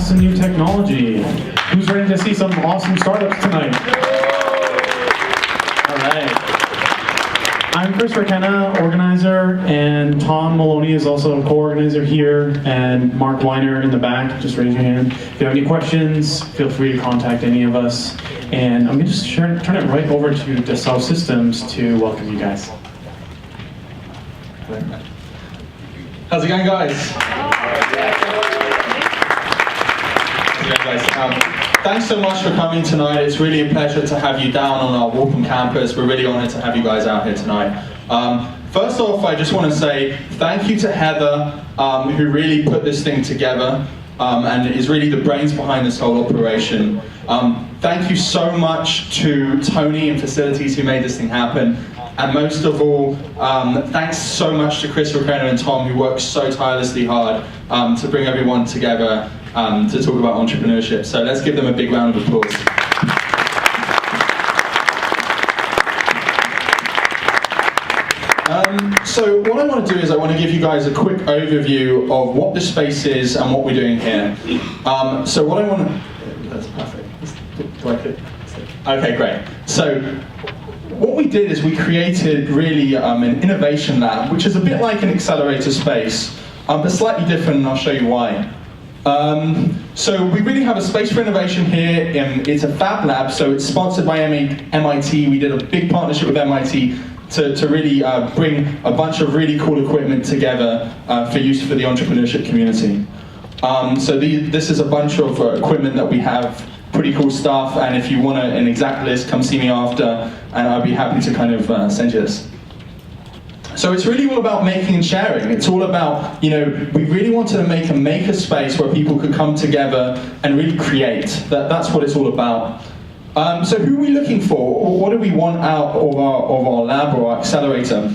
Boston New Technology. Who's ready to see some awesome startups tonight? All right. I'm Chris Rakenna, organizer, and Tom Maloney is also a co-organizer here, and Mark Weiner in the back. Just raise your hand. If you have any questions, feel free to contact any of us. And I'm going to just turn it right over to Dassault Systems to welcome you guys. How's it going, guys? Thanks so much for coming tonight. It's really a pleasure to have you down on our Waltham campus. We're really honored to have you guys out here tonight. First off, I just want to say thank you to Heather, who really put this thing together and is really the brains behind this whole operation. Thank you so much to Tony and Facilities who made this thing happen. And most of all, thanks so much to Chris Rakenna and Tom, who worked so tirelessly hard to bring everyone together to talk about entrepreneurship. So let's give them a big round of applause. So what I want to do is I want to give you guys a quick overview of what this space is and what we're doing here. So what I want to... That's perfect. Do I click? Okay, great. So what we did is we created really an innovation lab, which is a bit like an accelerator space, but slightly different, and I'll show you why. So we really have a space for innovation here. It's a fab lab, so it's sponsored by MIT. We did a big partnership with MIT to really bring a bunch of really cool equipment together for use for the entrepreneurship community. So this is a bunch of equipment that we have. Pretty cool stuff, and if you want an exact list, come see me after, and I'd be happy to kind of send you this. So it's really all about making and sharing. It's all about, we really wanted to make a maker space where people could come together and really create. That's what it's all about. So who are we looking for? What do we want out of our lab or our accelerator?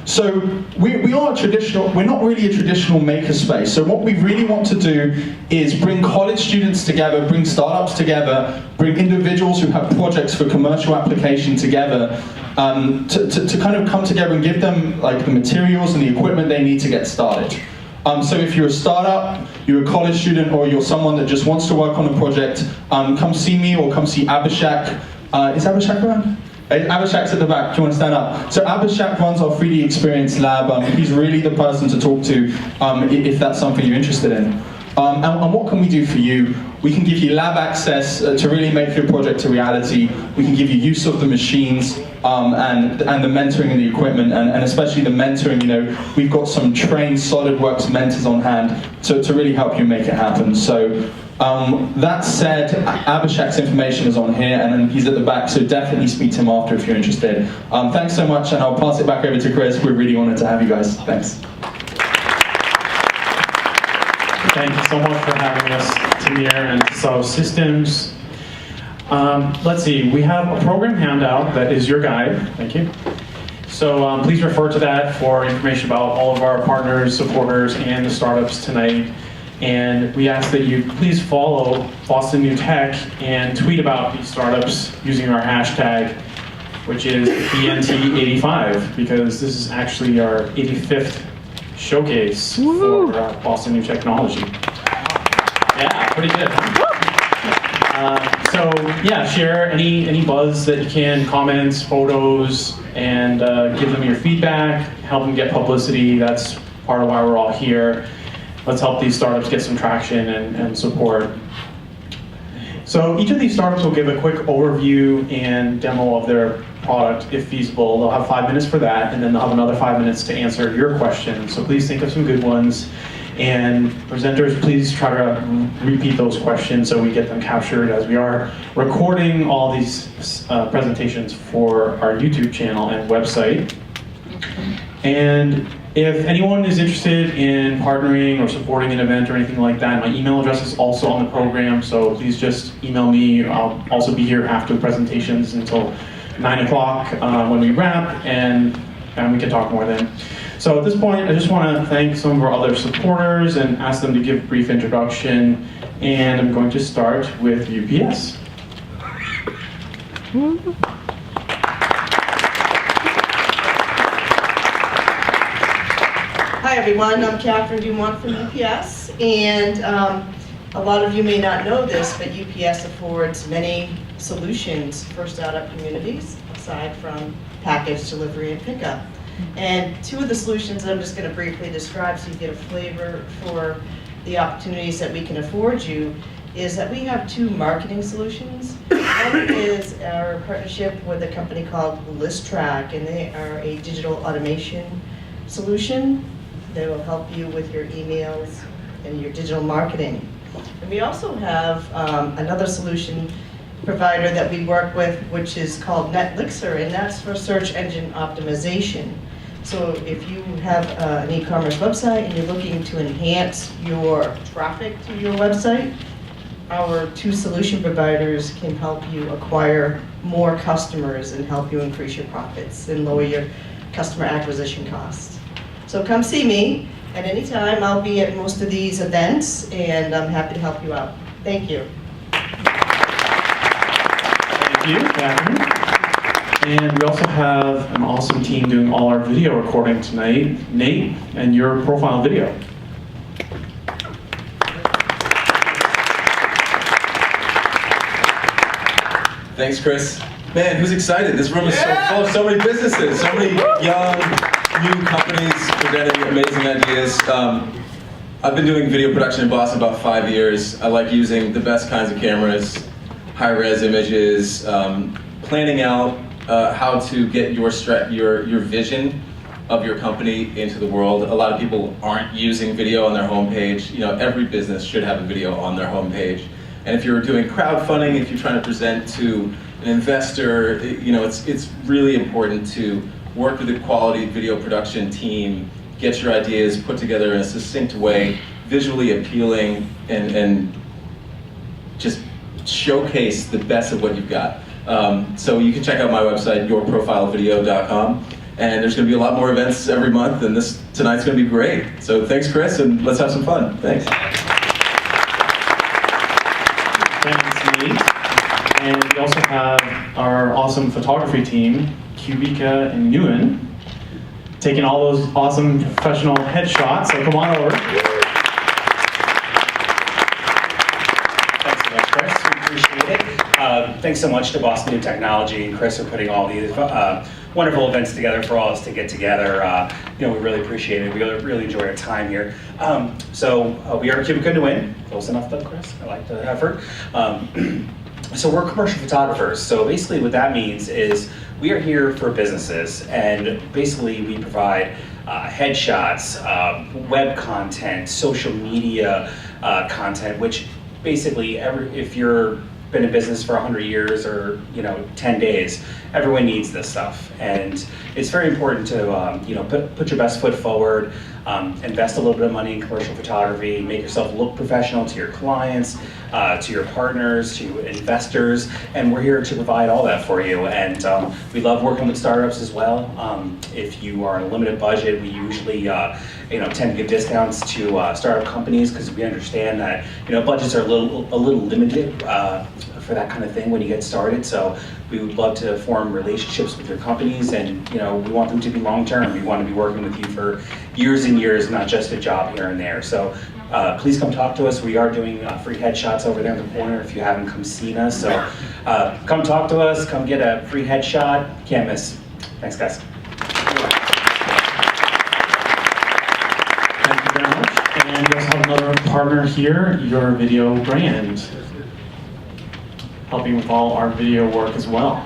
So we are traditional, we're not really a traditional makerspace. So what we really want to do is bring college students together, bring startups together, bring individuals who have projects for commercial application together, to kind of come together and give them like the materials and the equipment they need to get started. So if you're a startup, you're a college student, or you're someone that just wants to work on a project, come see me or come see Abhishek. Is Abhishek around? Abhishek's at the back. Do you want to stand up? So Abhishek runs our 3D Experience Lab. He's really the person to talk to if that's something you're interested in. And what can we do for you? We can give you lab access to really make your project a reality. We can give you use of the machines and the mentoring and the equipment, and especially the mentoring. We've got some trained SolidWorks mentors on hand to really help you make it happen. So. That said, Abhishek's information is on here, and then he's at the back, so definitely speak to him after if you're interested. Thanks so much, and I'll pass it back over to Chris. We're really honored to have you guys. Thanks. Thank you so much for having us, Tamir and Dassault Systems. Let's see, we have a program handout that is your guide. Thank you. So please refer to that for information about all of our partners, supporters, and the startups tonight. And we ask that you please follow Boston New Tech and tweet about these startups using our hashtag, which is BNT85, because this is actually our 85th showcase for Boston New Technology. Yeah, pretty good. So yeah, share any buzz that you can, comments, photos, and give them your feedback, help them get publicity. That's part of why we're all here. Let's help these startups get some traction and support. So each of these startups will give a quick overview and demo of their product, if feasible. They'll have 5 minutes for that, and then they'll have another 5 minutes to answer your questions. So please think of some good ones. And presenters, please try to repeat those questions so we get them captured, as we are recording all these presentations for our YouTube channel and website. And if anyone is interested in partnering or supporting an event or anything like that, my email address is also on the program, so please just email me. I'll also be here after the presentations until 9 o'clock when we wrap, and we can talk more then. So at this point, I just want to thank some of our other supporters and ask them to give a brief introduction, and I'm going to start with UPS. Hi everyone, I'm Catherine Dumont from UPS, and A lot of you may not know this, but UPS affords many solutions for startup communities, aside from package delivery and pickup. And two of the solutions I'm just going to briefly describe so you get a flavor for the opportunities that we can afford you is that we have two marketing solutions. One is our partnership with a company called ListTrack, and they are a digital automation solution. They will help you with your emails and your digital marketing. And we also have another solution provider that we work with, which is called Netlixer, and that's for search engine optimization. So if you have an e-commerce website and you're looking to enhance your traffic to your website, our two solution providers can help you acquire more customers and help you increase your profits and lower your customer acquisition costs. So come see me at any time. I'll be at most of these events, and I'm happy to help you out. Thank you. Thank you, Catherine. And we also have an awesome team doing all our video recording tonight. Nate, and your profile video. Thanks, Chris. Man, who's excited? This room is so full of so many businesses, so many young, new companies presenting amazing ideas. I've been doing video production in Boston about 5 years. I like using the best kinds of cameras, high-res images, planning out how to get your vision of your company into the world. A lot of people aren't using video on their homepage. You know, every business should have a video on their homepage. And if you're doing crowdfunding, if you're trying to present to an investor, you know, it's really important to work with a quality video production team, get your ideas put together in a succinct way, visually appealing, and just showcase the best of what you've got. So you can check out my website, yourprofilevideo.com, and there's going to be a lot more events every month, and tonight's going to be great. So thanks, Chris, and let's have some fun. Thanks. Thanks, Nate. And we also have our awesome photography team, Kubica and Nguyen, taking all those awesome professional headshots. So come on over. Thanks so much, Chris. We appreciate it. Thanks so much to Boston New Technology and Chris for putting all these wonderful events together for all of us to get together. You know, we really appreciate it. We really enjoy our time here. We are Kubica and Nguyen. Close enough though, Chris? I like the effort. So we're commercial photographers. So basically what that means is we are here for businesses, and basically we provide headshots, web content, social media content, which basically if you're been in business for 100 years or 10 days, everyone needs this stuff, and it's very important to put your best foot forward, invest a little bit of money in commercial photography, make yourself look professional to your clients, to your partners, to investors, and we're here to provide all that for you. And we love working with startups as well. If you are on a limited budget, we usually tend to give discounts to startup companies because we understand that budgets are a little limited for that kind of thing when you get started. So we would love to form relationships with your companies, and we want them to be long term. We want to be working with you for years and years, not just a job here and there. So please come talk to us. We are doing free headshots over there in the corner if you haven't come seen us. So come talk to us, come get a free headshot. Can't miss. Thanks, guys. Thank you very much. And we also have another partner here, Your Video Brand, helping with all our video work as well.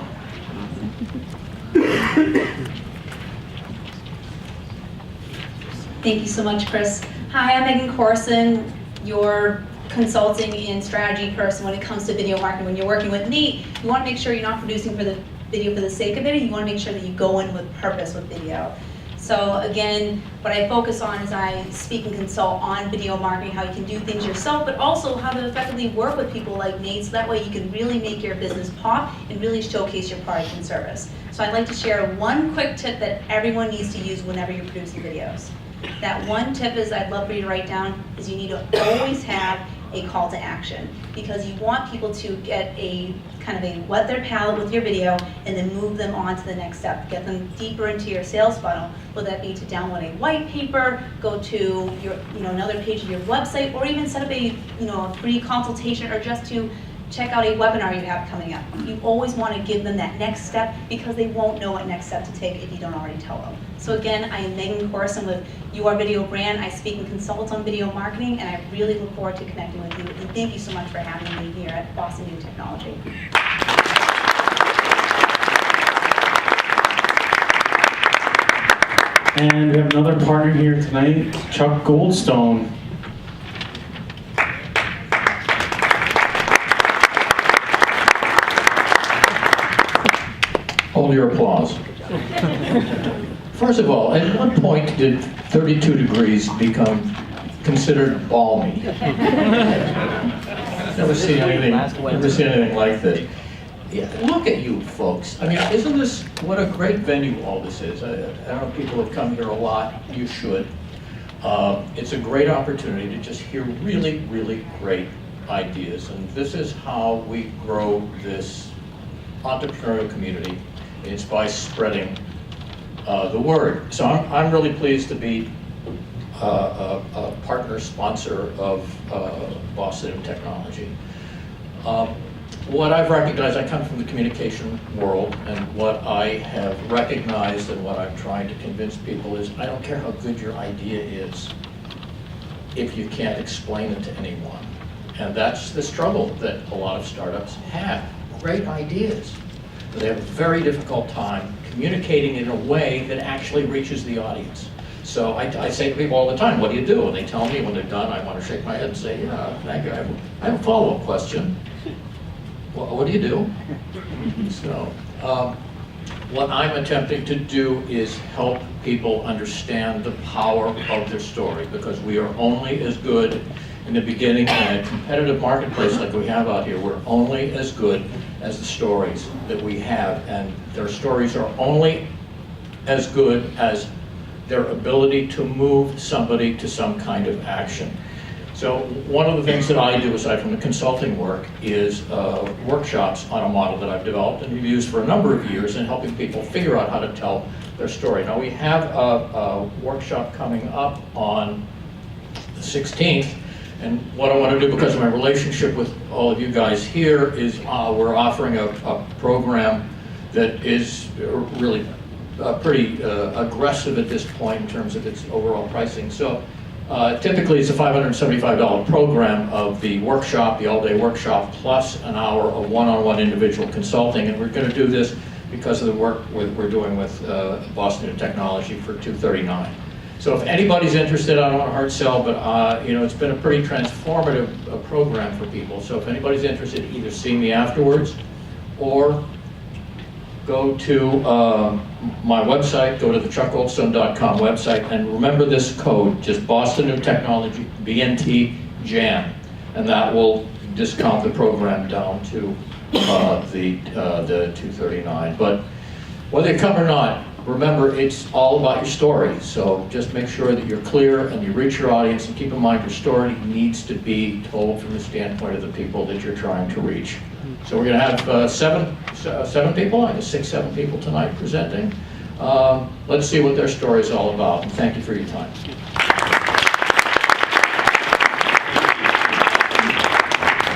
Thank you so much, Chris. Hi, I'm Megan Corson, your consulting and strategy person when it comes to video marketing. When you're working with me, you want to make sure you're not producing for the video for the sake of it. You want to make sure that you go in with purpose with video. So again, what I focus on is I speak and consult on video marketing, how you can do things yourself, but also how to effectively work with people like Nate, so that way you can really make your business pop and really showcase your product and service. So I'd like to share one quick tip that everyone needs to use whenever you're producing videos. That one tip is I'd love for you to write down is you need to always have a call to action, because you want people to get a kind of a wet their palate with your video and then move them on to the next step, get them deeper into your sales funnel, whether that be to download a white paper, go to your, another page of your website, or even set up a, a free consultation, or just to check out a webinar you have coming up. You always want to give them that next step, because they won't know what next step to take if you don't already tell them. So again, I am Megan Corson with Your Video Brand. I speak and consult on video marketing, and I really look forward to connecting with you. And thank you so much for having me here at Boston New Technology. And we have another partner here tonight, Chuck Goldstone. Hold your applause. First of all, at what point did 32 degrees become considered balmy? Never seen anything like this. Yeah, look at you folks. I mean, isn't this, what a great venue all this is. I don't know if people have come here a lot. You should. It's a great opportunity to just hear really, really great ideas. And this is how we grow this entrepreneurial community. It's by spreading the word. So I'm really pleased to be a partner sponsor of Boston New Technology. What I've recognized, I come from the communication world, and what I have recognized and what I'm trying to convince people is, I don't care how good your idea is if you can't explain it to anyone. And that's the struggle that a lot of startups have. Great ideas, but they have a very difficult time communicating in a way that actually reaches the audience. So I say to people all the time, what do you do? And they tell me when they're done, I want to shake my head and say, yeah, thank you. I have a follow-up question. What do you do? So what I'm attempting to do is help people understand the power of their story, because we are only as good in the beginning in a competitive marketplace like we have out here. We're only as good as the stories that we have, and their stories are only as good as their ability to move somebody to some kind of action. So one of the things that I do, aside from the consulting work, is workshops on a model that I've developed and have used for a number of years in helping people figure out how to tell their story. Now we have a workshop coming up on the 16th, and what I want to do, because of my relationship with all of you guys here, is we're offering a program that is really pretty aggressive at this point in terms of its overall pricing. So typically it's a $575 program of the workshop, the all-day workshop, plus an hour of one-on-one individual consulting. And we're going to do this because of the work we're doing with Boston New Technology for $239. So if anybody's interested, I don't want to hard sell, but it's been a pretty transformative program for people. So if anybody's interested, either see me afterwards or go to my website, go to the chuckgoldstone.com website, and remember this code, just Boston New Technology, BNT JAM, and that will discount the program down to the $239. But whether you come or not, remember, it's all about your story. So just make sure that you're clear and you reach your audience, and keep in mind your story needs to be told from the standpoint of the people that you're trying to reach. So we're going to have seven people, I guess 6, 7 people tonight presenting. Let's see what their story is all about. And thank you for your time.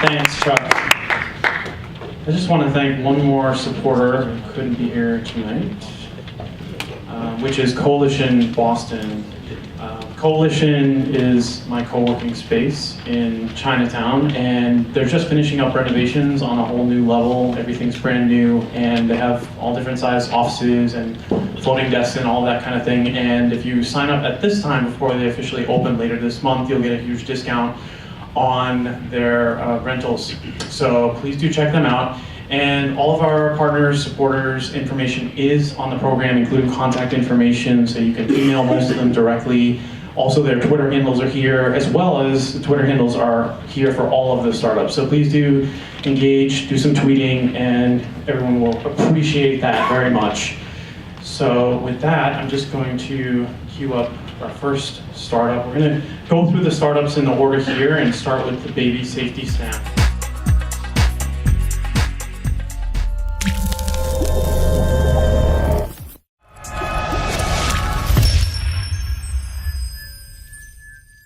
Thanks, Chuck. I just want to thank one more supporter who couldn't be here tonight, which is Coalition Boston. Coalition is my co-working space in Chinatown, and they're just finishing up renovations on a whole new level. Everything's brand new, and they have all different size offices and floating desks and all that kind of thing. And if you sign up at this time before they officially open later this month, you'll get a huge discount on their rentals. So please do check them out. And all of our partners, supporters, information is on the program, including contact information, so you can email most of them directly. Also, their Twitter handles are here, as well as the Twitter handles are here for all of the startups. So please do engage, do some tweeting, and everyone will appreciate that very much. So with that, I'm just going to queue up our first startup. We're gonna go through the startups in the order here and start with the baby safety snap.